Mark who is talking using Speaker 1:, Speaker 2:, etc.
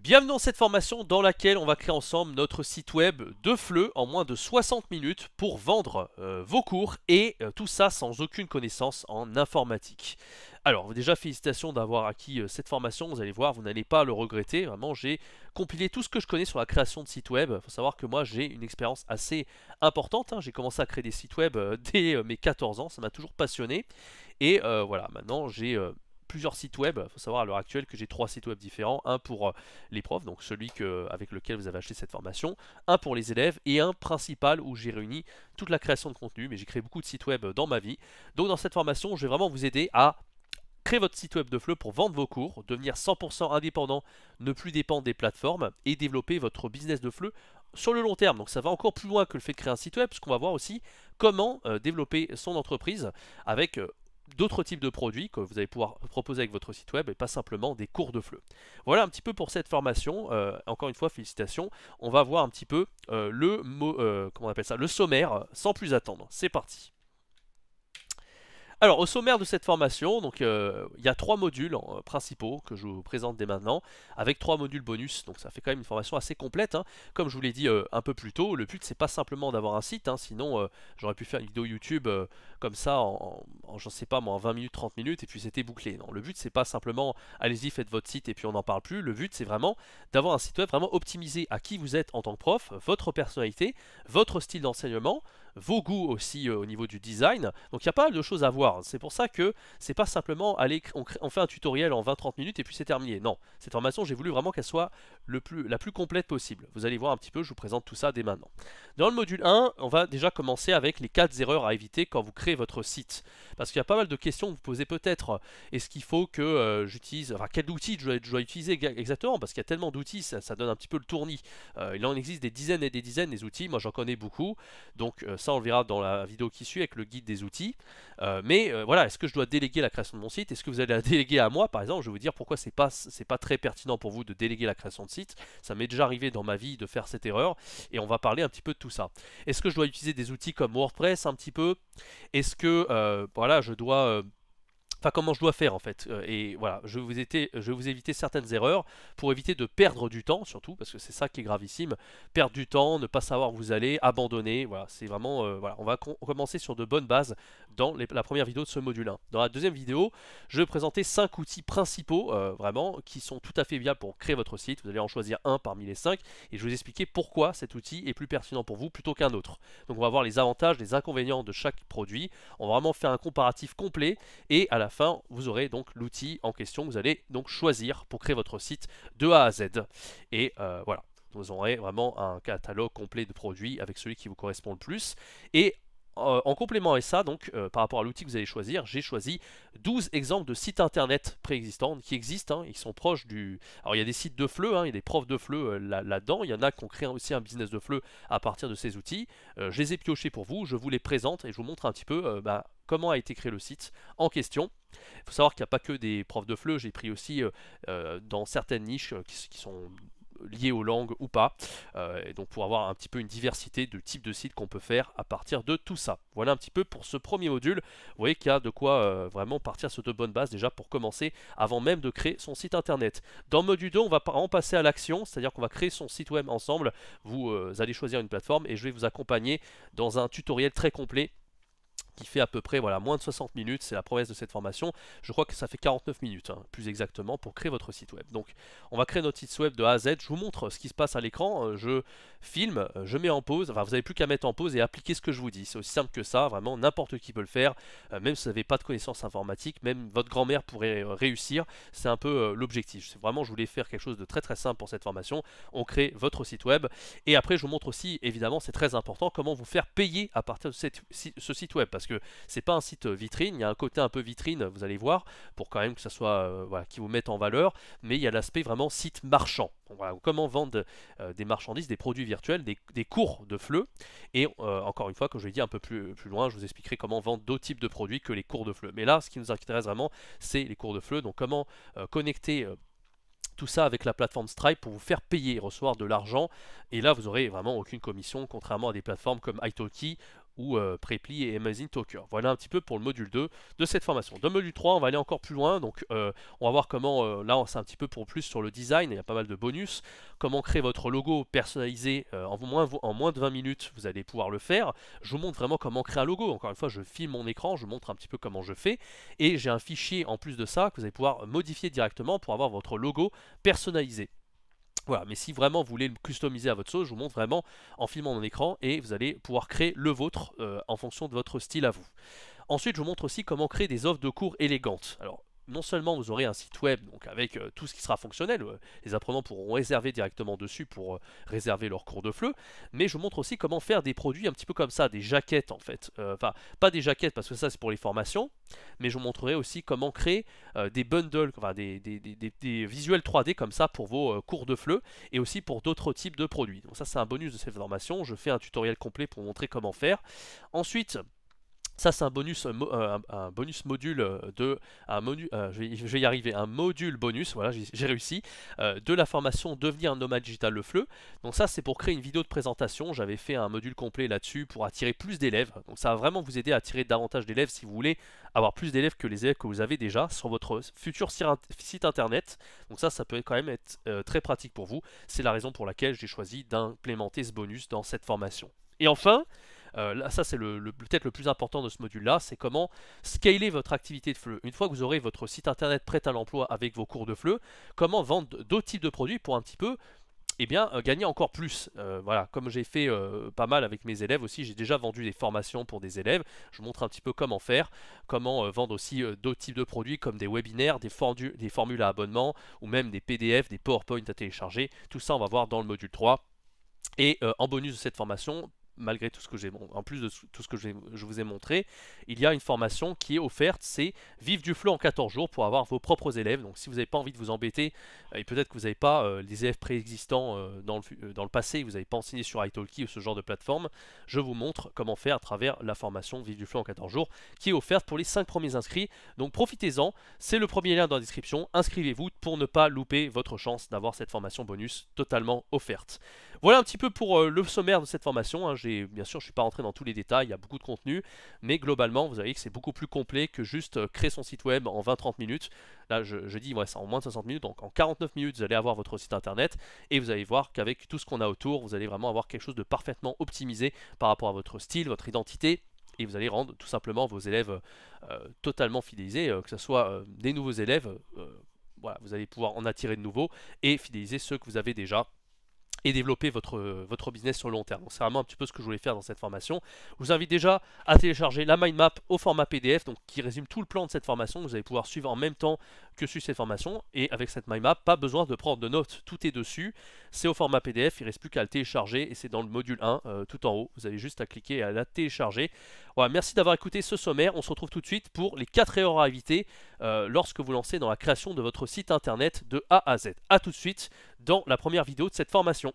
Speaker 1: Bienvenue dans cette formation dans laquelle on va créer ensemble notre site web de FLE en moins de 60 minutes pour vendre vos cours et tout ça sans aucune connaissance en informatique. Alors déjà félicitations d'avoir acquis cette formation, vous allez voir, vous n'allez pas le regretter, vraiment j'ai compilé tout ce que je connais sur la création de sites web. Il faut savoir que moi j'ai une expérience assez importante, hein. J'ai commencé à créer des sites web dès mes 14 ans, ça m'a toujours passionné et voilà, maintenant j'ai plusieurs sites web. Il faut savoir à l'heure actuelle que j'ai 3 sites web différents, un pour les profs, donc celui avec lequel vous avez acheté cette formation, un pour les élèves et un principal où j'ai réuni toute la création de contenu, mais j'ai créé beaucoup de sites web dans ma vie. Donc dans cette formation, je vais vraiment vous aider à créer votre site web de FLE pour vendre vos cours, devenir 100% indépendant, ne plus dépendre des plateformes et développer votre business de FLE sur le long terme. Donc ça va encore plus loin que le fait de créer un site web, puisqu'on va voir aussi comment développer son entreprise avec d'autres types de produits que vous allez pouvoir proposer avec votre site web et pas simplement des cours de FLE. Voilà un petit peu pour cette formation. Encore une fois, félicitations. On va voir un petit peu comment on appelle ça, le sommaire sans plus attendre. C'est parti. Alors, au sommaire de cette formation, donc il y a 3 modules principaux que je vous présente dès maintenant, avec 3 modules bonus. Donc ça fait quand même une formation assez complète, hein. Comme je vous l'ai dit un peu plus tôt, le but c'est pas simplement d'avoir un site, hein, sinon j'aurais pu faire une vidéo YouTube comme ça j'en sais pas moi, en 20 minutes, 30 minutes et puis c'était bouclé. Non, le but c'est pas simplement allez-y, faites votre site et puis on n'en parle plus. Le but c'est vraiment d'avoir un site web vraiment optimisé à qui vous êtes en tant que prof, votre personnalité, votre style d'enseignement, vos goûts aussi au niveau du design. Donc il y a pas mal de choses à voir. C'est pour ça que c'est pas simplement aller, on fait un tutoriel en 20-30 minutes et puis c'est terminé. Non, cette formation j'ai voulu vraiment qu'elle soit la plus complète possible. Vous allez voir un petit peu, je vous présente tout ça dès maintenant. Dans le module 1, on va déjà commencer avec les 4 erreurs à éviter quand vous créez votre site. Parce qu'il y a pas mal de questions que vous posez peut-être. Est-ce qu'il faut que j'utilise, enfin quel outil je dois utiliser exactement? Parce qu'il y a tellement d'outils, ça donne un petit peu le tournis. Il en existe des dizaines et des dizaines des outils, moi j'en connais beaucoup. Donc ça on le verra dans la vidéo qui suit avec le guide des outils. Voilà, est-ce que je dois déléguer la création de mon site? Est-ce que vous allez la déléguer à moi par exemple? Je vais vous dire pourquoi c'est pas très pertinent pour vous de déléguer la création de site. Ça m'est déjà arrivé dans ma vie de faire cette erreur et on va parler un petit peu de tout ça. Est-ce que je dois utiliser des outils comme WordPress un petit peu? Est-ce que voilà, je dois enfin comment je dois faire en fait. Et voilà, je vais vous éviter certaines erreurs pour éviter de perdre du temps surtout, parce que c'est ça qui est gravissime. Perdre du temps, ne pas savoir où vous allez, abandonner, voilà, c'est vraiment, voilà, on va commencer sur de bonnes bases dans la première vidéo de ce module 1. Dans la deuxième vidéo, je vais présenter 5 outils principaux, vraiment, qui sont tout à fait viables pour créer votre site. Vous allez en choisir un parmi les 5, et je vais vous expliquer pourquoi cet outil est plus pertinent pour vous plutôt qu'un autre. Donc on va voir les avantages, les inconvénients de chaque produit, on va vraiment faire un comparatif complet, et à la fin, vous aurez donc l'outil en question que vous allez donc choisir pour créer votre site de A à Z. Et voilà, vous aurez vraiment un catalogue complet de produits avec celui qui vous correspond le plus. Et en complément à ça, donc par rapport à l'outil que vous allez choisir, j'ai choisi 12 exemples de sites internet préexistants qui existent, hein, ils sont proches du... Alors il y a des sites de FLE, hein, il y a des profs de FLE là-dedans, il y en a qui ont créé aussi un business de FLE à partir de ces outils. Je les ai piochés pour vous, je vous les présente et je vous montre un petit peu comment a été créé le site en question. Il faut savoir qu'il n'y a pas que des profs de FLE, j'ai pris aussi dans certaines niches qui sont liées aux langues ou pas, et donc pour avoir un petit peu une diversité de types de sites qu'on peut faire à partir de tout ça. Voilà un petit peu pour ce premier module. Vous voyez qu'il y a de quoi vraiment partir sur de bonnes bases déjà pour commencer avant même de créer son site internet. Dans le module 2, on va vraiment passer à l'action, c'est-à-dire qu'on va créer son site web ensemble. Vous allez choisir une plateforme et je vais vous accompagner dans un tutoriel très complet qui fait à peu près voilà, moins de 60 minutes, c'est la promesse de cette formation. Je crois que ça fait 49 minutes, hein, plus exactement, pour créer votre site web. Donc, on va créer notre site web de A à Z. Je vous montre ce qui se passe à l'écran. Je filme, je mets en pause. Enfin, vous n'avez plus qu'à mettre en pause et appliquer ce que je vous dis. C'est aussi simple que ça. Vraiment, n'importe qui peut le faire. Même si vous n'avez pas de connaissances informatiques, même votre grand-mère pourrait réussir. C'est un peu l'objectif. Vraiment, je voulais faire quelque chose de très très simple pour cette formation. On crée votre site web. Et après, je vous montre aussi, évidemment, c'est très important, comment vous faire payer à partir de ce site web. Parce que c'est pas un site vitrine, il y a un côté un peu vitrine, vous allez voir, pour quand même que ça soit voilà, qui vous mette en valeur, mais il y a l'aspect vraiment site marchand. Donc, voilà, comment vendre des marchandises, des produits virtuels, des cours de FLE. Et encore une fois, comme je l'ai dit un peu plus loin, je vous expliquerai comment vendre d'autres types de produits que les cours de FLE. Mais là, ce qui nous intéresse vraiment, c'est les cours de FLE. Donc comment connecter tout ça avec la plateforme Stripe pour vous faire payer et recevoir de l'argent. Et là, vous n'aurez vraiment aucune commission, contrairement à des plateformes comme italki ou Preply et Amazing Talker. Voilà un petit peu pour le module 2 de cette formation. Dans le module 3, on va aller encore plus loin, donc on va voir comment, là c'est un petit peu pour plus sur le design, il y a pas mal de bonus, comment créer votre logo personnalisé en moins de 20 minutes, vous allez pouvoir le faire. Je vous montre vraiment comment créer un logo, encore une fois je filme mon écran, je vous montre un petit peu comment je fais, et j'ai un fichier en plus de ça que vous allez pouvoir modifier directement pour avoir votre logo personnalisé. Voilà, mais si vraiment vous voulez le customiser à votre sauce, je vous montre vraiment en filmant mon écran et vous allez pouvoir créer le vôtre en fonction de votre style à vous. Ensuite, je vous montre aussi comment créer des offres de cours élégantes. Alors, non seulement vous aurez un site web donc avec tout ce qui sera fonctionnel, les apprenants pourront réserver directement dessus pour réserver leur cours de FLE, mais je vous montre aussi comment faire des produits un petit peu comme ça, des jaquettes en fait. Enfin, pas des jaquettes parce que ça c'est pour les formations, mais je vous montrerai aussi comment créer des bundles, enfin des visuels 3D comme ça pour vos cours de FLE et aussi pour d'autres types de produits. Donc ça c'est un bonus de cette formation, je fais un tutoriel complet pour vous montrer comment faire. Ensuite, ça c'est un bonus, un bonus module je vais y arriver, un module bonus, voilà j'ai réussi, de la formation Devenir un nomade digital le FLE. Donc ça c'est pour créer une vidéo de présentation, j'avais fait un module complet là-dessus pour attirer plus d'élèves. Donc ça va vraiment vous aider à attirer davantage d'élèves si vous voulez avoir plus d'élèves que les élèves que vous avez déjà sur votre futur site internet. Donc ça peut quand même être très pratique pour vous, c'est la raison pour laquelle j'ai choisi d'implémenter ce bonus dans cette formation. Et enfin, là, ça c'est peut-être le plus important de ce module là, c'est comment scaler votre activité de FLE. Une fois que vous aurez votre site internet prêt à l'emploi avec vos cours de FLE, comment vendre d'autres types de produits pour un petit peu gagner encore plus. Voilà, comme j'ai fait pas mal avec mes élèves aussi, j'ai déjà vendu des formations pour des élèves, je vous montre un petit peu comment faire, comment vendre aussi d'autres types de produits comme des webinaires, des formules à abonnement ou même des PDF, des PowerPoint à télécharger. Tout ça on va voir dans le module 3. Et en bonus de cette formation, malgré tout ce que en plus de tout ce que je vous ai montré, il y a une formation qui est offerte, c'est Vivre du FLE en 14 jours pour avoir vos propres élèves. Donc si vous n'avez pas envie de vous embêter, et peut-être que vous n'avez pas les élèves préexistants dans le passé, vous n'avez pas enseigné sur italki ou ce genre de plateforme, je vous montre comment faire à travers la formation Vivre du FLE en 14 jours, qui est offerte pour les 5 premiers inscrits. Donc profitez-en, c'est le premier lien dans la description, inscrivez-vous pour ne pas louper votre chance d'avoir cette formation bonus totalement offerte. Voilà un petit peu pour le sommaire de cette formation, hein. Bien sûr je ne suis pas rentré dans tous les détails, il y a beaucoup de contenu, mais globalement vous voyez que c'est beaucoup plus complet que juste créer son site web en 20-30 minutes. Là je dis ouais, c'est en moins de 60 minutes, donc en 49 minutes vous allez avoir votre site internet et vous allez voir qu'avec tout ce qu'on a autour, vous allez vraiment avoir quelque chose de parfaitement optimisé par rapport à votre style, votre identité. Et vous allez rendre tout simplement vos élèves totalement fidélisés, que ce soit des nouveaux élèves, voilà, vous allez pouvoir en attirer de nouveaux et fidéliser ceux que vous avez déjà et développer votre business sur le long terme. Donc c'est vraiment un petit peu ce que je voulais faire dans cette formation. Je vous invite déjà à télécharger la mind map au format PDF, donc qui résume tout le plan de cette formation. Vous allez pouvoir suivre en même temps que suivre cette formation. Et avec cette mind map, pas besoin de prendre de notes, tout est dessus. C'est au format PDF, il ne reste plus qu'à le télécharger et c'est dans le module 1, tout en haut. Vous avez juste à cliquer et à la télécharger. Voilà, merci d'avoir écouté ce sommaire. On se retrouve tout de suite pour les 4 erreurs à éviter lorsque vous lancez dans la création de votre site internet de A à Z. A tout de suite dans la première vidéo de cette formation.